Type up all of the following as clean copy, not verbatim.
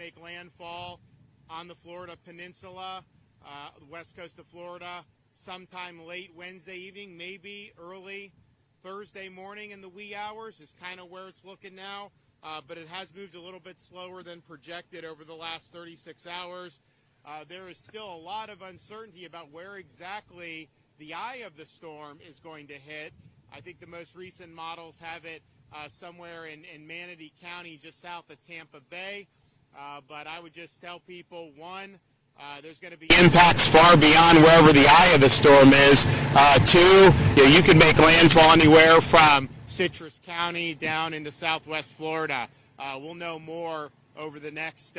make landfall on the Florida Peninsula, the west coast of Florida, sometime late Wednesday evening, maybe early Thursday morning in the wee hours is kind of where it's looking now. But it has moved a little bit slower than projected over the last 36 hours. There is still a lot of uncertainty about where exactly the eye of the storm is going to hit. I think the most recent models have it somewhere in Manatee County, just south of Tampa Bay. But I would just tell people, one, there's going to be impacts far beyond wherever the eye of the storm is. Two, you can make landfall anywhere from Citrus County down into southwest Florida. We'll know more over the next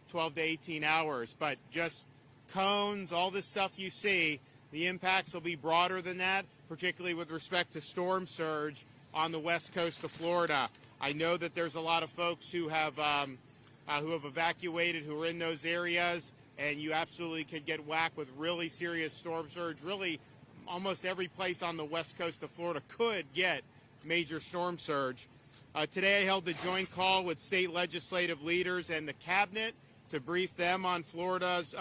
12 to 18 hours. But just cones, all this stuff you see, the impacts will be broader than that, particularly with respect to storm surge on the west coast of Florida. I know that there's a lot of folks who have evacuated, who are in those areas, and you absolutely could get whacked with really serious storm surge. Really, almost every place on the west coast of Florida could get major storm surge. Today I held a joint call with state legislative leaders and the cabinet to brief them on Florida's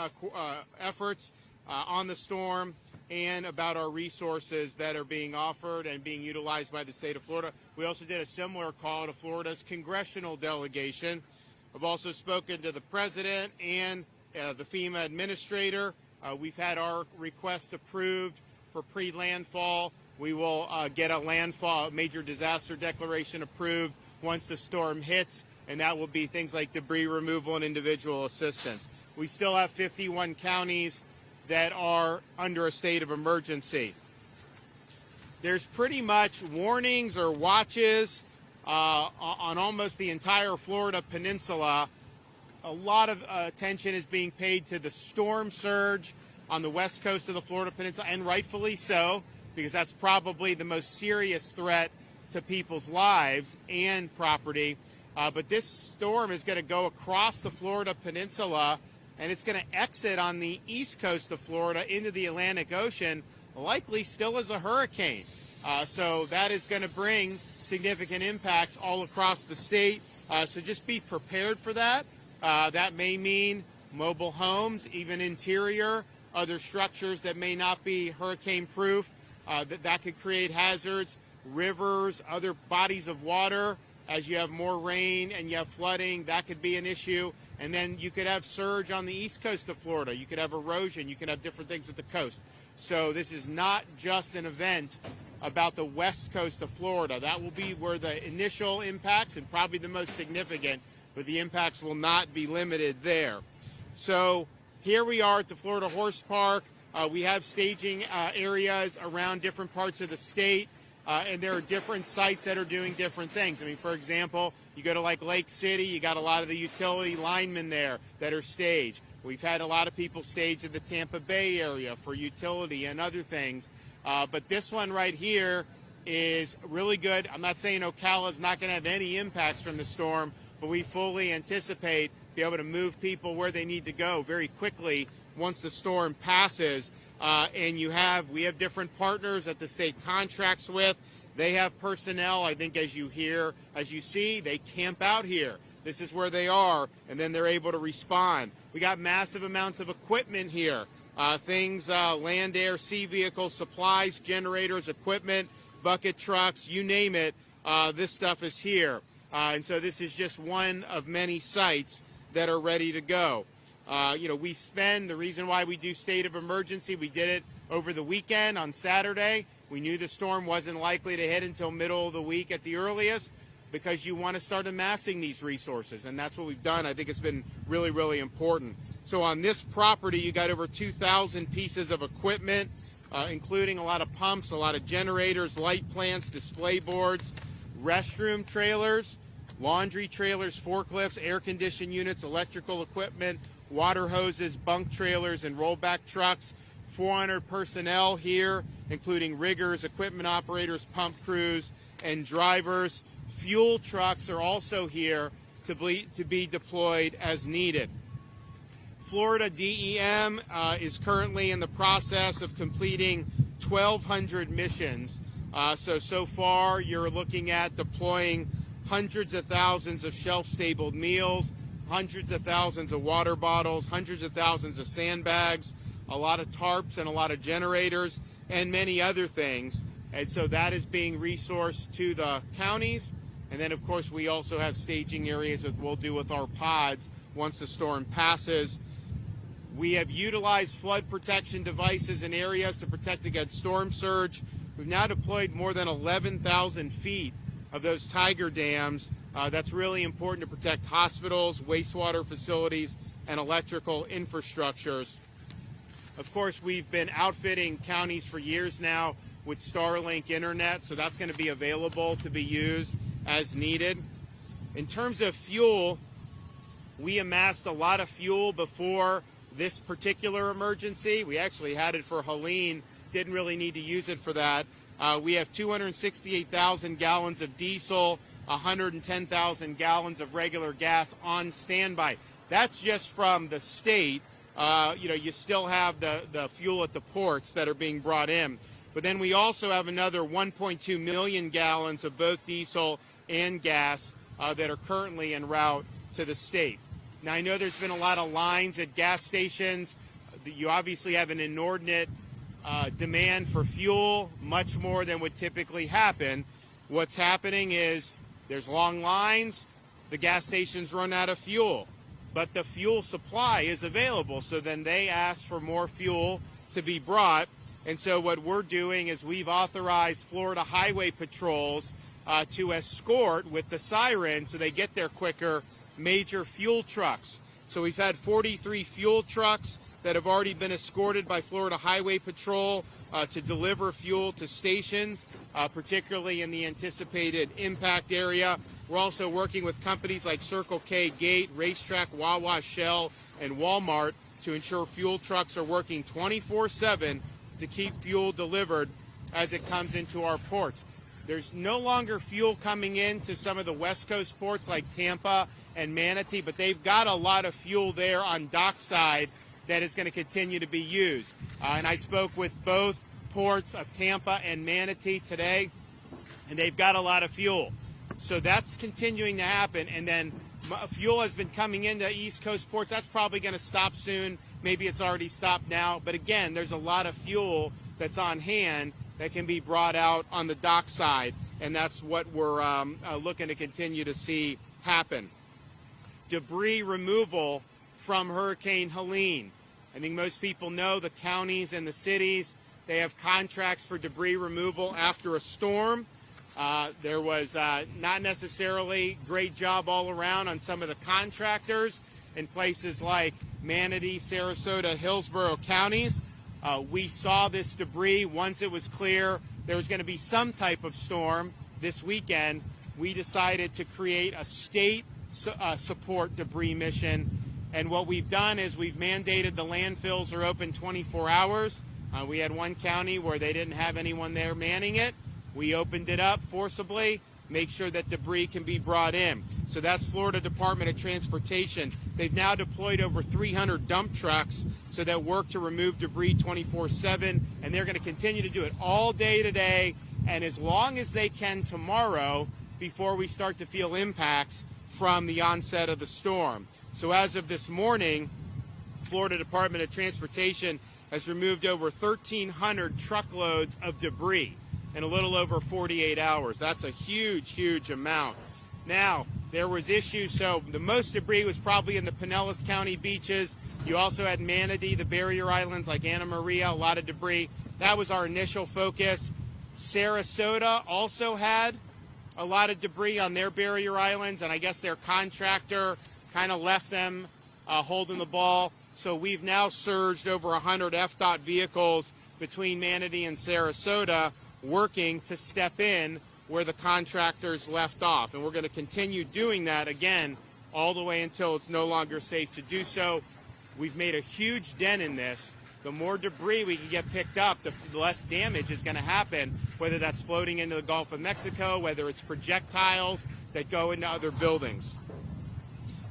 efforts on the storm and about our resources that are being offered and being utilized by the state of Florida. We also did a similar call to Florida's congressional delegation. I've also spoken to the president and the FEMA administrator. We've had our request approved for pre-landfall. We will get a landfall, major disaster declaration approved once the storm hits, and that will be things like debris removal and individual assistance. We still have 51 counties that are under a state of emergency. There's pretty much warnings or watches on almost the entire Florida peninsula. A lot of attention is being paid to the storm surge on the west coast of the Florida peninsula, and rightfully so, because that's probably the most serious threat to people's lives and property. But this storm is going to go across the Florida peninsula, and it's going to exit on the east coast of Florida into the Atlantic Ocean, likely still as a hurricane. So that is going to bring significant impacts all across the state. So just be prepared for that. That may mean mobile homes, even interior, other structures that may not be hurricane-proof. That could create hazards, rivers, other bodies of water. As you have more rain and you have flooding, that could be an issue. And then you could have surge on the east coast of Florida. You could have erosion. You could have different things with the coast. So this is not just an event about the west coast of Florida. That will be where the initial impacts and probably the most significant, but the impacts will not be limited there. So here we are at the Florida Horse Park. We have staging areas around different parts of the state. And there are different sites that are doing different things. I mean, for example, you go to like Lake City, you got a lot of the utility linemen there that are staged. We've had a lot of people staged in the Tampa Bay area for utility and other things. But this one right here is really good. I'm not saying Ocala is not going to have any impacts from the storm, but we fully anticipate be able to move people where they need to go very quickly once the storm passes. And we have different partners that the state contracts with. They have personnel. I think as you see, they camp out here. This is where they are, and then they're able to respond. We got massive amounts of equipment here. Land, air, sea vehicles, supplies, generators, equipment, bucket trucks, you name it. This stuff is here. And so this is just one of many sites that are ready to go. The reason why we do state of emergency, we did it over the weekend on Saturday. We knew the storm wasn't likely to hit until middle of the week at the earliest, because you want to start amassing these resources, and that's what we've done. I think it's been really, really important. So on this property, you got over 2,000 pieces of equipment, including a lot of pumps, a lot of generators, light plants, display boards, restroom trailers, laundry trailers, forklifts, air conditioning units, electrical equipment, water hoses, bunk trailers, and rollback trucks. 400 personnel here, including riggers, equipment operators, pump crews, and drivers. Fuel trucks are also here to be deployed as needed. Florida DEM is currently in the process of completing 1,200 missions. So far, you're looking at deploying hundreds of thousands of shelf-stable meals, hundreds of thousands of water bottles, hundreds of thousands of sandbags, a lot of tarps and a lot of generators, and many other things. And so that is being resourced to the counties. And then, of course, we also have staging areas that we'll do with our pods once the storm passes. We have utilized flood protection devices in areas to protect against storm surge. We've now deployed more than 11,000 feet of those Tiger dams. That's really important to protect hospitals, wastewater facilities, and electrical infrastructures. Of course, we've been outfitting counties for years now with Starlink internet, so that's going to be available to be used as needed. In terms of fuel, we amassed a lot of fuel before this particular emergency. We actually had it for Helene, didn't really need to use it for that. We have 268,000 gallons of diesel, 110,000 gallons of regular gas on standby. That's just from the state. You still have the fuel at the ports that are being brought in. But then we also have another 1.2 million gallons of both diesel and gas that are currently en route to the state. Now, I know there's been a lot of lines at gas stations. You obviously have an inordinate demand for fuel, much more than would typically happen. What's happening is there's long lines, the gas stations run out of fuel, but the fuel supply is available. So then they ask for more fuel to be brought. And so what we're doing is we've authorized Florida highway patrols to escort with the siren so they get there quicker major fuel trucks. So we've had 43 fuel trucks that have already been escorted by Florida Highway Patrol to deliver fuel to stations, particularly in the anticipated impact area. We're also working with companies like Circle K, Gate, Racetrack, Wawa, Shell, and Walmart to ensure fuel trucks are working 24/7 to keep fuel delivered as it comes into our ports. There's no longer fuel coming into some of the West Coast ports like Tampa and Manatee, but they've got a lot of fuel there on dockside that is going to continue to be used. And I spoke with both ports of Tampa and Manatee today, and they've got a lot of fuel. So that's continuing to happen. And then fuel has been coming into East Coast ports. That's probably going to stop soon. Maybe it's already stopped now. But again, there's a lot of fuel that's on hand that can be brought out on the dockside, and that's what we're looking to continue to see happen. Debris removal from Hurricane Helene. I think most people know the counties and the cities, they have contracts for debris removal after a storm. There was not necessarily great job all around on some of the contractors in places like Manatee, Sarasota, Hillsborough counties. We saw this debris once it was clear there was going to be some type of storm this weekend. We decided to create a state support debris mission. And what we've done is we've mandated the landfills are open 24 hours. We had one county where they didn't have anyone there manning it. We opened it up forcibly, make sure that debris can be brought in. So that's Florida Department of Transportation. They've now deployed over 300 dump trucks so that work to remove debris 24/7, and they're going to continue to do it all day today and as long as they can tomorrow before we start to feel impacts from the onset of the storm. So as of this morning, Florida Department of Transportation has removed over 1,300 truckloads of debris in a little over 48 hours. That's a huge, huge amount. Now, there was issues, so the most debris was probably in the Pinellas County beaches. You also had Manatee, the barrier islands like Anna Maria, a lot of debris. That was our initial focus. Sarasota also had a lot of debris on their barrier islands, and I guess their contractor kind of left them holding the ball. So we've now surged over 100 FDOT vehicles between Manatee and Sarasota working to step in where the contractors left off. And we're going to continue doing that, again, all the way until it's no longer safe to do so. We've made a huge dent in this. The more debris we can get picked up, the less damage is going to happen, whether that's floating into the Gulf of Mexico, whether it's projectiles that go into other buildings.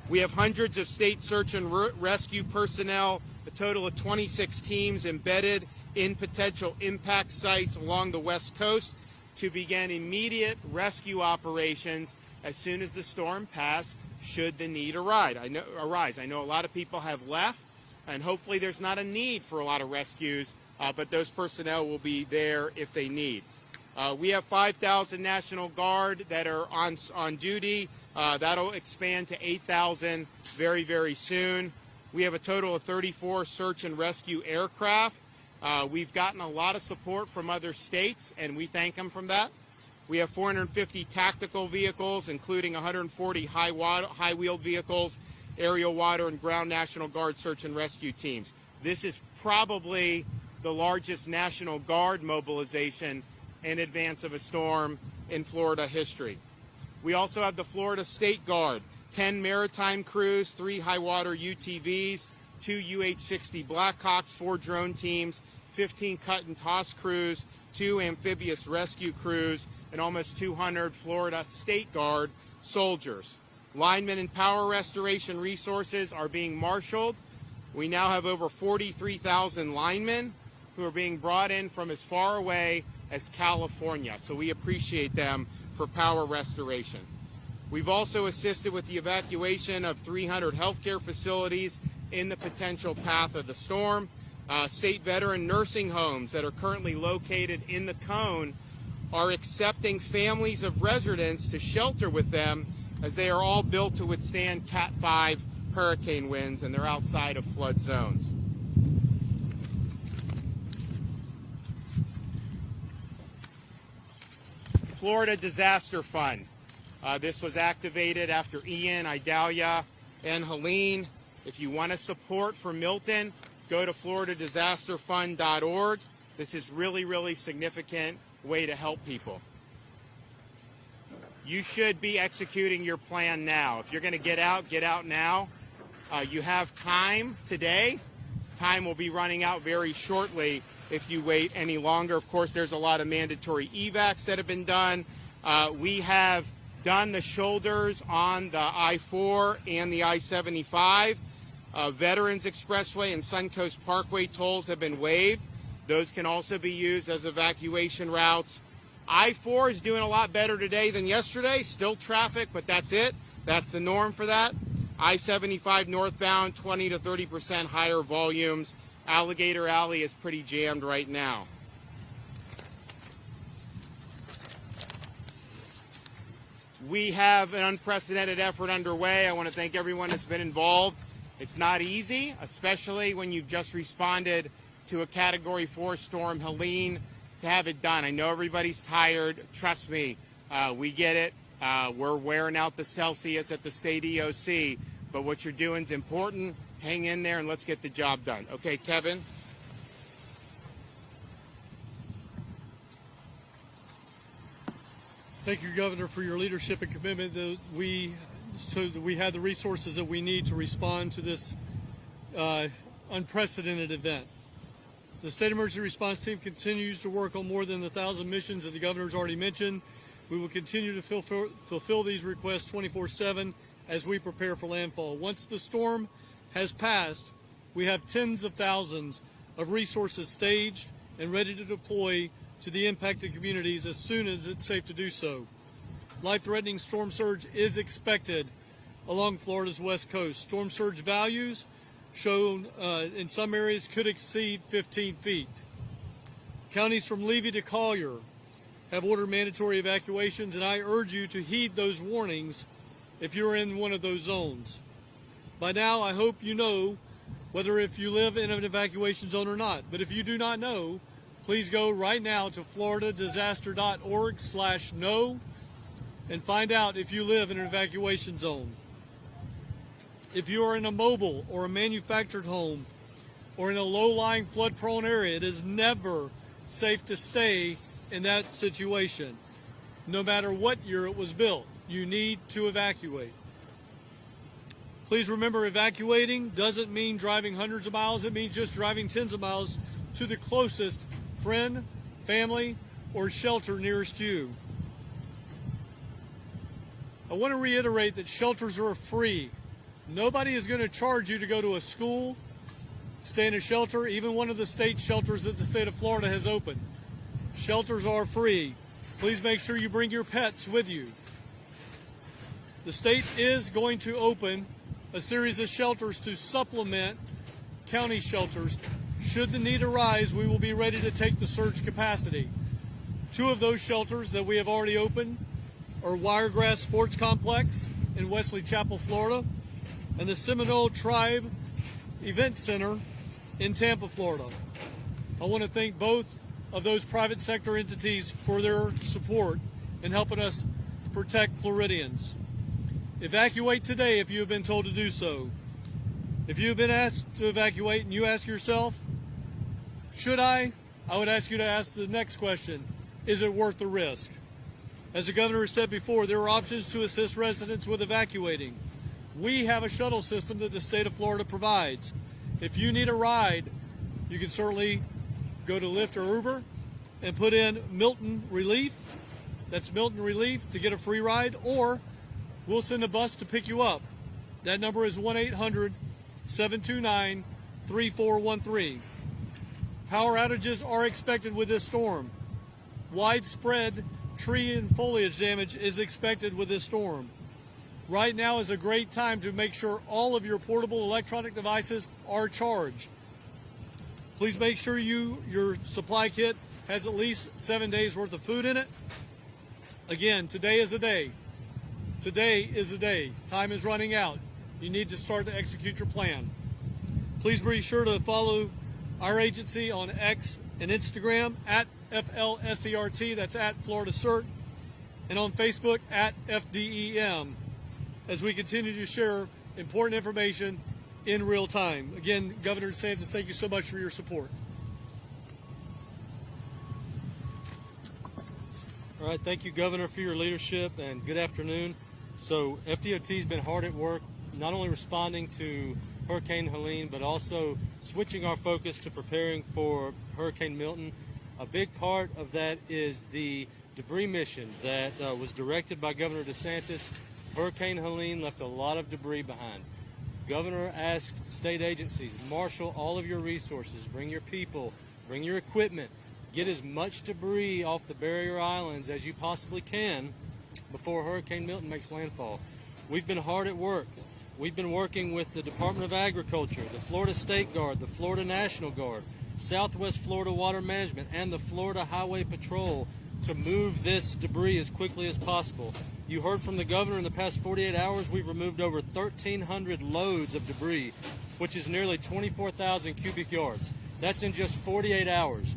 We have hundreds of state search and rescue personnel, a total of 26 teams embedded in potential impact sites along the West Coast to begin immediate rescue operations as soon as the storm passes, should the need arise. I know a lot of people have left, and hopefully there's not a need for a lot of rescues, but those personnel will be there if they need. We have 5,000 National Guard that are on duty. That'll expand to 8,000 very, very soon. We have a total of 34 search and rescue aircraft. We've gotten a lot of support from other states, and we thank them for that. We have 450 tactical vehicles, including 140 high-wheeled vehicles, aerial, water, and ground National Guard search and rescue teams. This is probably the largest National Guard mobilization in advance of a storm in Florida history. We also have the Florida State Guard, 10 maritime crews, 3 high-water UTVs, 2 UH-60 Blackhawks, 4 drone teams, 15 cut and toss crews, 2 amphibious rescue crews, and almost 200 Florida State Guard soldiers. Linemen and power restoration resources are being marshaled. We now have over 43,000 linemen who are being brought in from as far away as California, so we appreciate them for power restoration. We've also assisted with the evacuation of 300 healthcare facilities in the potential path of the storm. State veteran nursing homes that are currently located in the cone are accepting families of residents to shelter with them, as they are all built to withstand Cat 5 hurricane winds, and they're outside of flood zones. Florida Disaster Fund. This was activated after Ian, Idalia, and Helene. If you want to support for Milton, go to floridadisasterfund.org. This is really, really significant way to help people. You should be executing your plan now. If you're going to get out now. You have time today. Time will be running out very shortly if you wait any longer. Of course, there's a lot of mandatory evacs that have been done. We have done the shoulders on the I-4 and the I-75. Veterans Expressway and Suncoast Parkway tolls have been waived. Those can also be used as evacuation routes. I-4 is doing a lot better today than yesterday. Still traffic, but that's it. That's the norm for that. I-75 northbound, 20 to 30% higher volumes. Alligator Alley is pretty jammed right now. We have an unprecedented effort underway. I want to thank everyone that's been involved. It's not easy, especially when you've just responded to a Category 4 storm, Helene, to have it done. I know everybody's tired. Trust me, we get it. We're wearing out the Celsius at the state EOC, but what you're doing is important. Hang in there and let's get the job done. Okay, Kevin? Thank you, Governor, for your leadership and commitment so that we have the resources that we need to respond to this unprecedented event. The State Emergency Response Team continues to work on more than 1,000 missions that the Governor's already mentioned. We will continue to fulfill these requests 24/7 as we prepare for landfall. Once the storm has passed, we have tens of thousands of resources staged and ready to deploy to the impacted communities as soon as it's safe to do so. Life-threatening storm surge is expected along Florida's west coast. Storm surge values shown in some areas could exceed 15 feet. Counties from Levy to Collier have ordered mandatory evacuations, and I urge you to heed those warnings if you're in one of those zones. By now, I hope you know whether if you live in an evacuation zone or not. But if you do not know, please go right now to floridadisaster.org/know and find out if you live in an evacuation zone. If you are in a mobile or a manufactured home or in a low-lying flood-prone area, it is never safe to stay in that situation. No matter what year it was built, you need to evacuate. Please remember, evacuating doesn't mean driving hundreds of miles. It means just driving tens of miles to the closest friend, family, or shelter nearest you. I want to reiterate that shelters are free. Nobody is going to charge you to go to a school, stay in a shelter, even one of the state shelters that the state of Florida has opened. Shelters are free. Please make sure you bring your pets with you. The state is going to open a series of shelters to supplement county shelters. Should the need arise, we will be ready to take the surge capacity. 2 of those shelters that we have already opened are Wiregrass Sports Complex in Wesley Chapel, Florida, and the Seminole Tribe Event Center in Tampa, Florida. I want to thank both of those private sector entities for their support in helping us protect Floridians. Evacuate today if you have been told to do so. If you have been asked to evacuate and you ask yourself, should I would ask you to ask the next question, is it worth the risk? As the governor said before, there are options to assist residents with evacuating. We have a shuttle system that the state of Florida provides. If you need a ride, you can certainly go to Lyft or Uber and put in Milton Relief. That's Milton Relief to get a free ride, or we'll send a bus to pick you up. That number is 1-800-729-3413. Power outages are expected with this storm. Widespread tree and foliage damage is expected with this storm. Right now is a great time to make sure all of your portable electronic devices are charged. Please make sure your supply kit has at least 7 days worth of food in it. Again, today is the day. Today is the day. Time is running out. You need to start to execute your plan. Please be sure to follow our agency on X and Instagram at FLSERT, that's at Florida CERT, and on Facebook at FDEM, as we continue to share important information in real time. Again, Governor DeSantis, thank you so much for your support. All right, thank you, Governor, for your leadership, and good afternoon. So FDOT has been hard at work, not only responding to Hurricane Helene, but also switching our focus to preparing for Hurricane Milton. A big part of that is the debris mission that was directed by Governor DeSantis. Hurricane Helene left a lot of debris behind. Governor asked state agencies, marshal all of your resources, bring your people, bring your equipment, get as much debris off the barrier islands as you possibly can before Hurricane Milton makes landfall. We've been hard at work. We've been working with the Department of Agriculture, the Florida State Guard, the Florida National Guard, Southwest Florida Water Management, and the Florida Highway Patrol to move this debris as quickly as possible. You heard from the governor in the past 48 hours, we've removed over 1,300 loads of debris, which is nearly 24,000 cubic yards. That's in just 48 hours.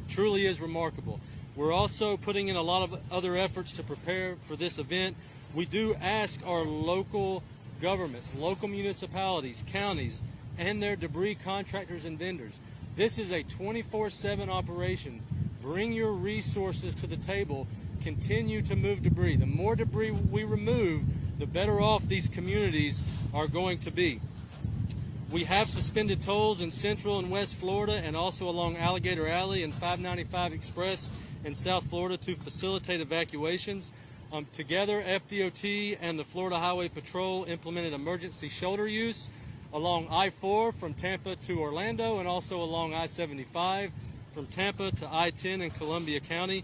Truly is remarkable. We're also putting in a lot of other efforts to prepare for this event. We do ask our local governments, local municipalities, counties, and their debris contractors and vendors. This is a 24/7 operation. Bring your resources to the table. Continue to move debris. The more debris we remove, the better off these communities are going to be. We have suspended tolls in Central and West Florida and also along Alligator Alley and 595 Express in South Florida to facilitate evacuations. Together, FDOT and the Florida Highway Patrol implemented emergency shoulder use along I-4 from Tampa to Orlando and also along I-75 from Tampa to I-10 in Columbia County.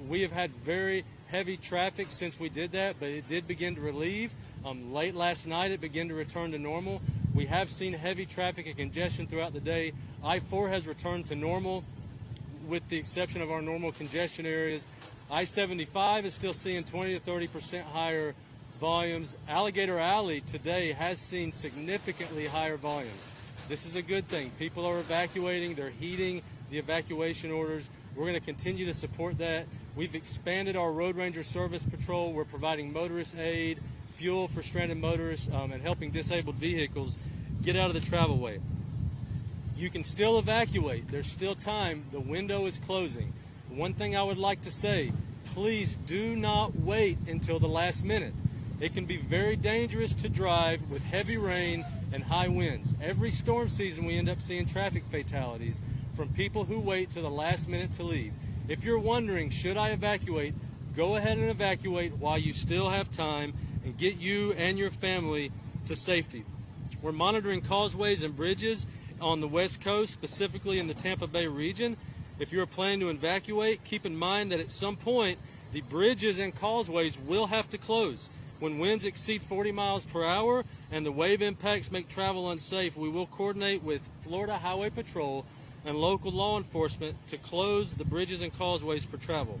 We have had very heavy traffic since we did that, but it did begin to relieve. Late last night, it began to return to normal. We have seen heavy traffic and congestion throughout the day. I-4 has returned to normal with the exception of our normal congestion areas. I-75 is still seeing 20 to 30% higher volumes. Alligator Alley today has seen significantly higher volumes. This is a good thing. People are evacuating. They're heeding the evacuation orders. We're going to continue to support that. We've expanded our Road Ranger Service Patrol. We're providing motorist aid, fuel for stranded motorists, and helping disabled vehicles get out of the travelway. You can still evacuate. There's still time. The window is closing. One thing I would like to say, please do not wait until the last minute. It can be very dangerous to drive with heavy rain and high winds. Every storm season we end up seeing traffic fatalities from people who wait to the last minute to leave. If you're wondering, should I evacuate, go ahead and evacuate while you still have time and get you and your family to safety. We're monitoring causeways and bridges on the West Coast, specifically in the Tampa Bay region. If you're planning to evacuate, keep in mind that at some point the bridges and causeways will have to close. When winds exceed 40 miles per hour and the wave impacts make travel unsafe, we will coordinate with Florida Highway Patrol and local law enforcement to close the bridges and causeways for travel.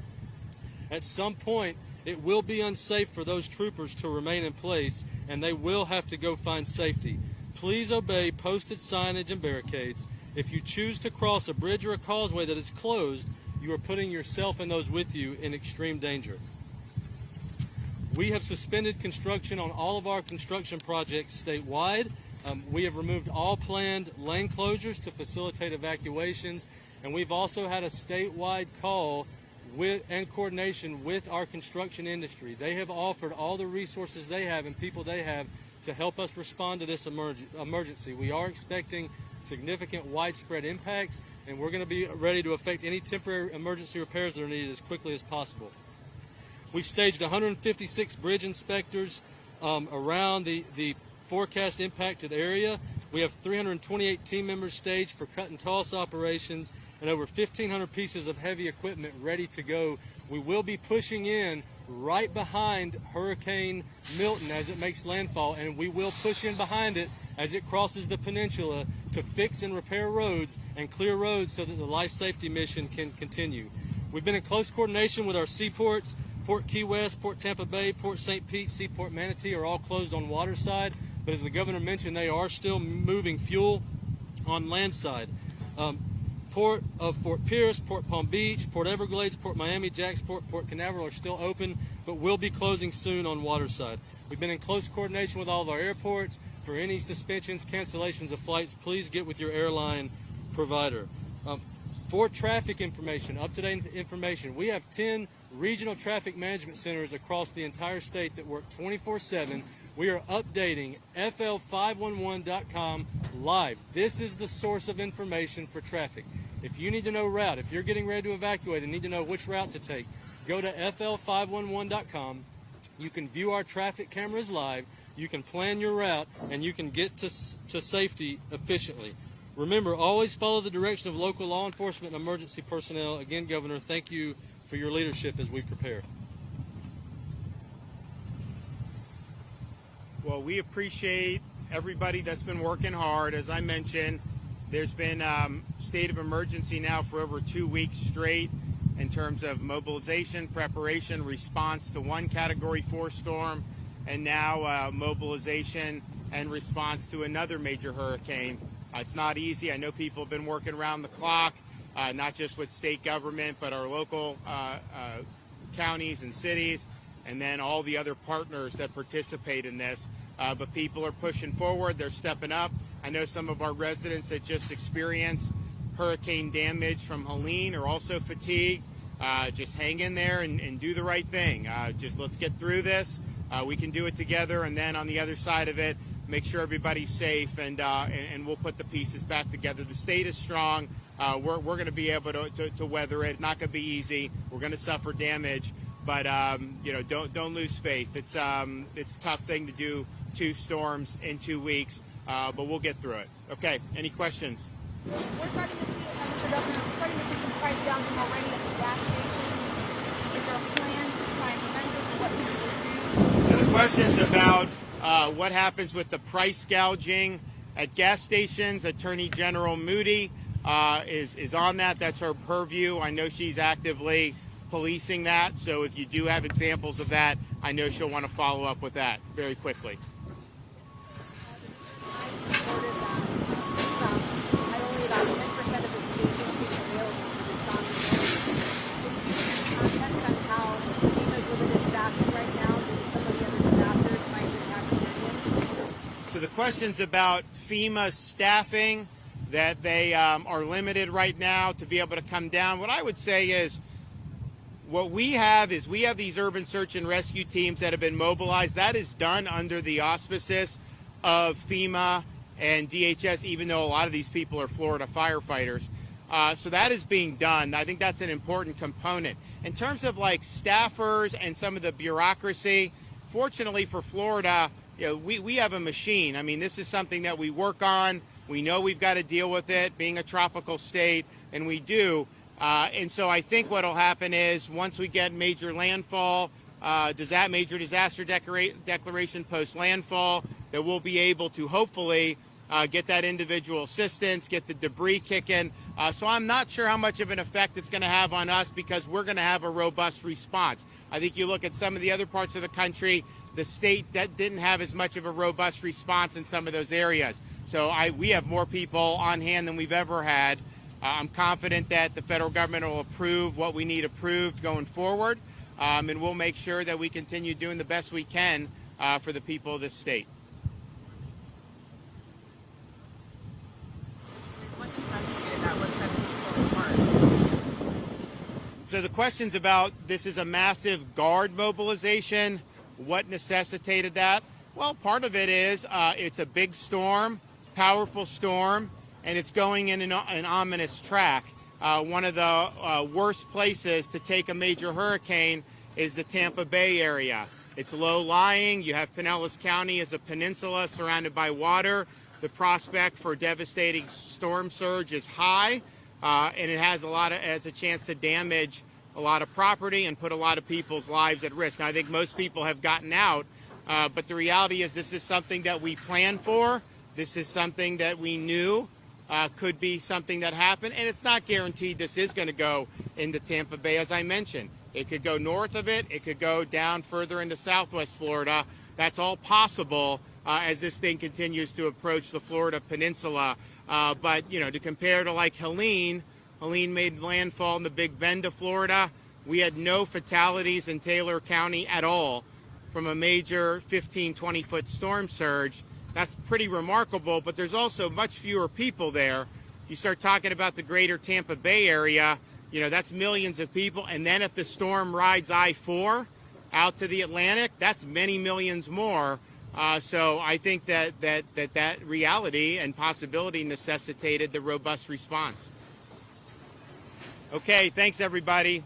At some point, it will be unsafe for those troopers to remain in place, and they will have to go find safety. Please obey posted signage and barricades. If you choose to cross a bridge or a causeway that is closed, you are putting yourself and those with you in extreme danger. We have suspended construction on all of our construction projects statewide. We have removed all planned lane closures to facilitate evacuations, and we've also had a statewide call and coordination with our construction industry. They have offered all the resources they have and people they have to help us respond to this emergency. We are expecting significant widespread impacts, and we're going to be ready to effect any temporary emergency repairs that are needed as quickly as possible. We've staged 156 bridge inspectors around the forecast impacted area. We have 328 team members staged for cut and toss operations and over 1,500 pieces of heavy equipment ready to go. We will be pushing in right behind Hurricane Milton as it makes landfall, and we will push in behind it as it crosses the peninsula to fix and repair roads and clear roads so that the life safety mission can continue. We've been in close coordination with our seaports. Port Key West, Port Tampa Bay, Port St. Pete, Seaport Manatee are all closed on water side, but as the governor mentioned, they are still moving fuel on land side. Port of Fort Pierce, Port Palm Beach, Port Everglades, Port Miami, Jacksport, Port Canaveral are still open, but will be closing soon on water side. We've been in close coordination with all of our airports. For any suspensions, cancellations of flights, please get with your airline provider. For traffic information, up-to-date information, we have 10 regional traffic management centers across the entire state that work 24/7. We are updating FL511.com live. This is the source of information for traffic. If you need to know route, if you're getting ready to evacuate and need to know which route to take, go to FL511.com. You can view our traffic cameras live, you can plan your route, and you can get to safety efficiently. Remember, always follow the direction of local law enforcement and emergency personnel. Again, Governor, thank you for your leadership as we prepare. Well, we appreciate everybody that's been working hard. As I mentioned, there's been state of emergency now for over 2 weeks straight in terms of mobilization, preparation, response to one Category 4 storm, and now mobilization and response to another major hurricane. It's not easy. I know people have been working around the clock, not just with state government, but our local counties and cities, and then all the other partners that participate in this. But people are pushing forward. They're stepping up. I know some of our residents that just experienced hurricane damage from Helene are also fatigued. Just hang in there and do the right thing. Just let's get through this. We can do it together. And then on the other side of it, make sure everybody's safe, and we'll put the pieces back together. The state is strong. We're going to be able to weather it. Not going to be easy. We're going to suffer damage, but don't lose faith. It's a tough thing to do 2 storms in 2 weeks, but we'll get through it. Okay. Any questions? We're starting to see, Mr. Governor, we're starting to see some price gouging already at the gas stations. Is there a plan to try and prevent this, and what people will do? So the question's about what happens with the price gouging at gas stations. Attorney General Moody is on that. That's her purview. I know she's actively policing that. So if you do have examples of that, I know she'll want to follow up with that very quickly. So the question's about FEMA staffing, that they are limited right now to be able to come down. What I would say is what we have these urban search and rescue teams that have been mobilized. That is done under the auspices of FEMA and DHS, even though a lot of these people are Florida firefighters. So that is being done. I think that's an important component. In terms of like staffers and some of the bureaucracy, fortunately for Florida, we have a machine. I mean, this is something that we work on. We know we've got to deal with it, being a tropical state, and we do. And so I think what will happen is once we get major landfall, major disaster declaration post landfall, that we'll be able to hopefully get that individual assistance, get the debris kicking. So I'm not sure how much of an effect it's going to have on us, because we're going to have a robust response. I think you look at some of the other parts of the country, the state that didn't have as much of a robust response in some of those areas. So we have more people on hand than we've ever had. I'm confident that the federal government will approve what we need approved going forward, and we'll make sure that we continue doing the best we can for the people of this state. What necessitated that? What sets this storm apart? So the question's about, this is a massive guard mobilization. What necessitated that? Well, part of it is it's a big storm, powerful storm, and it's going in an ominous track. One of the worst places to take a major hurricane is the Tampa Bay area. It's low-lying. You have Pinellas County as a peninsula surrounded by water. The prospect for devastating storm surge is high, and it has a chance to damage a lot of property and put a lot of people's lives at risk. Now, I think most people have gotten out, but the reality is this is something that we planned for. This is something that we knew could be something that happened, and it's not guaranteed this is going to go into Tampa Bay, as I mentioned. It could go north of it. It could go down further into southwest Florida. That's all possible as this thing continues to approach the Florida peninsula. But, to compare to like Helene made landfall in the Big Bend of Florida. We had no fatalities in Taylor County at all from a major 15, 20-foot storm surge. That's pretty remarkable, but there's also much fewer people there. You start talking about the greater Tampa Bay area, that's millions of people. And then if the storm rides I-4 out to the Atlantic, that's many millions more. So I think that reality and possibility necessitated the robust response. Okay, thanks everybody.